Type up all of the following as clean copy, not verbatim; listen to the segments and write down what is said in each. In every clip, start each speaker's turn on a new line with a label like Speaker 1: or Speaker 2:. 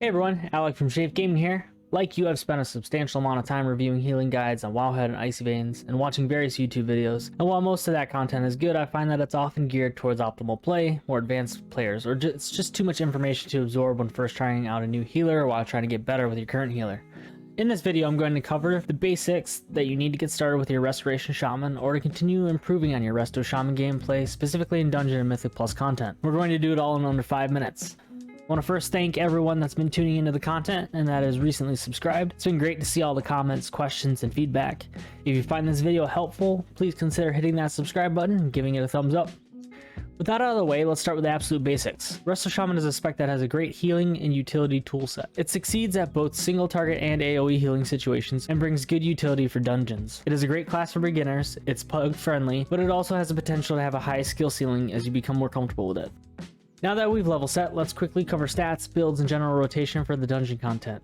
Speaker 1: Hey everyone, Alec from Shape Gaming here. Like you, I've spent a substantial amount of time reviewing healing guides on Wowhead and Icy Veins and watching various YouTube videos, and while most of that content is good, I find that it's often geared towards optimal play, more advanced players, or it's just too much information to absorb when first trying out a new healer or while trying to get better with your current healer. In this video, I'm going to cover the basics that you need to get started with your Restoration Shaman or to continue improving on your Resto Shaman gameplay, specifically in Dungeon and Mythic Plus content. We're going to do it all in under 5 minutes. I want to first thank everyone that's been tuning into the content and that has recently subscribed. It's been great to see all the comments, questions, and feedback. If you find this video helpful, please consider hitting that subscribe button and giving it a thumbs up. With that out of the way, let's start with the absolute basics. Resto Shaman is a spec that has a great healing and utility toolset. It succeeds at both single target and AoE healing situations and brings good utility for dungeons. It is a great class for beginners, it's pug friendly, but it also has the potential to have a high skill ceiling as you become more comfortable with it. Now that we've level set, let's quickly cover stats, builds, and general rotation for the dungeon content.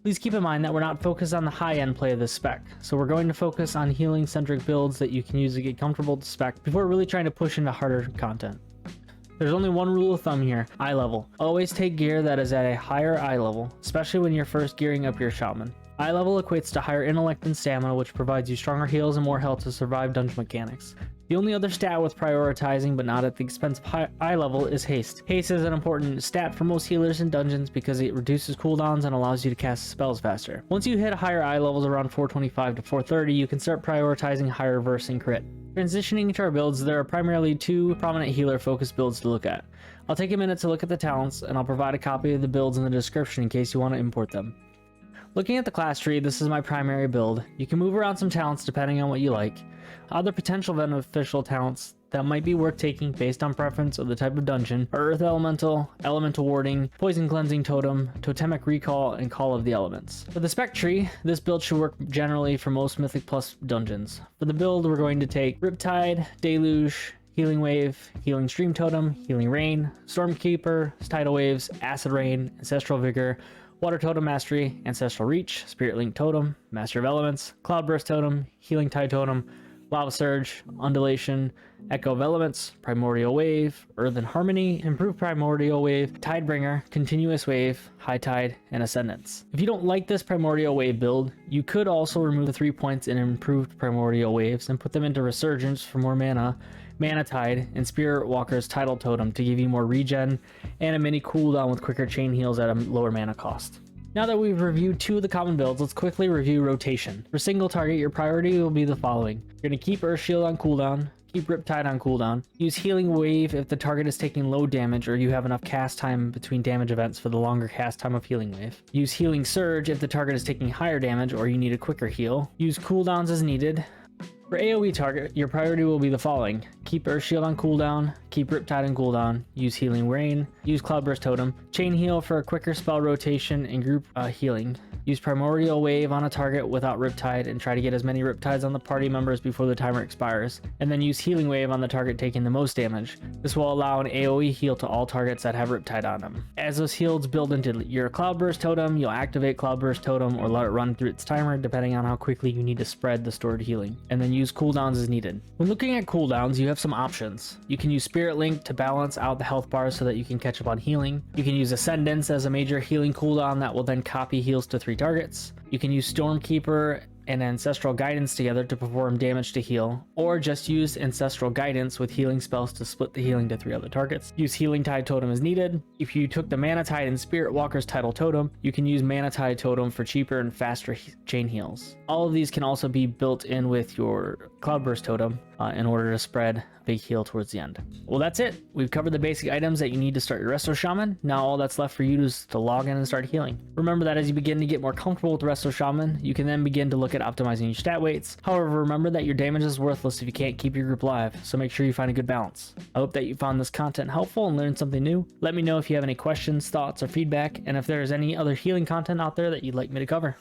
Speaker 1: Please keep in mind that we're not focused on the high-end play of this spec, so we're going to focus on healing-centric builds that you can use to get comfortable with the spec before really trying to push into harder content. There's only one rule of thumb here: eye level. Always take gear that is at a higher eye level, especially when you're first gearing up your shaman. Eye level equates to higher intellect and stamina, which provides you stronger heals and more health to survive dungeon mechanics. The only other stat with prioritizing, but not at the expense of eye level, is haste. Haste is an important stat for most healers in dungeons because it reduces cooldowns and allows you to cast spells faster. Once you hit higher eye levels around 425 to 430, you can start prioritizing higher verse and crit. Transitioning into our builds, there are primarily two prominent healer focused builds to look at. I'll take a minute to look at the talents, and I'll provide a copy of the builds in the description in case you want to import them. Looking at the class tree, this is my primary build. You can move around some talents depending on what you like. Other potential beneficial talents that might be worth taking based on preference of the type of dungeon are Earth Elemental, Elemental Warding, Poison Cleansing Totem, Totemic Recall, and Call of the Elements. For the spec tree, this build should work generally for most Mythic Plus dungeons. For the build, we're going to take Riptide, Deluge, Healing Wave, Healing Stream Totem, Healing Rain, Stormkeeper, Tidal Waves, Acid Rain, Ancestral Vigor, Water Totem Mastery, Ancestral Reach, Spirit Link Totem, Master of Elements, Cloudburst Totem, Healing Tide Totem, Lava Surge, Undulation, Echo of Elements, Primordial Wave, Earthen Harmony, Improved Primordial Wave, Tidebringer, Continuous Wave, High Tide, and Ascendance. If you don't like this Primordial Wave build, you could also remove the 3 points in Improved Primordial Waves and put them into Resurgence for more mana, Manatide, and Spirit Walker's Tidal Totem to give you more regen and a mini cooldown with quicker chain heals at a lower mana cost. Now that we've reviewed two of the common builds, let's quickly review rotation. For single target, your priority will be the following. You're going to keep Earth Shield on cooldown, keep Riptide on cooldown, use Healing Wave if the target is taking low damage or you have enough cast time between damage events for the longer cast time of Healing Wave. Use Healing Surge if the target is taking higher damage or you need a quicker heal. Use cooldowns as needed. For AoE target, your priority will be the following. Keep Earth Shield on cooldown, keep Riptide on cooldown, use Healing Rain, use Cloudburst Totem, Chain Heal for a quicker spell rotation and group healing. Use Primordial Wave on a target without Riptide and try to get as many Riptides on the party members before the timer expires, and then use Healing Wave on the target taking the most damage. This will allow an AoE heal to all targets that have Riptide on them. As those heals build into your Cloudburst Totem, you'll activate Cloudburst Totem or let it run through its timer depending on how quickly you need to spread the stored healing, and then use cooldowns as needed. When looking at cooldowns, you have some options. You can use Spirit Link to balance out the health bars so that you can catch up on healing. You can use Ascendance as a major healing cooldown that will then copy heals to 3 targets. You can use Stormkeeper and Ancestral Guidance together to perform damage to heal, or just use Ancestral Guidance with healing spells to split the healing to 3 other targets. Use Healing Tide Totem as needed. If you took the Manatide and Spirit Walker's Tidal Totem, you can use Manatide Totem for cheaper and faster chain heals. All of these can also be built in with your Cloudburst Totem in order to spread a big heal towards the end. Well, that's it. We've covered the basic items that you need to start your Resto Shaman. Now all that's left for you is to log in and start healing. Remember that as you begin to get more comfortable with Resto Shaman, you can then begin to look at optimizing your stat weights. However, remember that your damage is worthless if you can't keep your group live, so make sure you find a good balance. I hope that you found this content helpful and learned something new. Let me know if you have any questions, thoughts, or feedback, and if there is any other healing content out there that you'd like me to cover.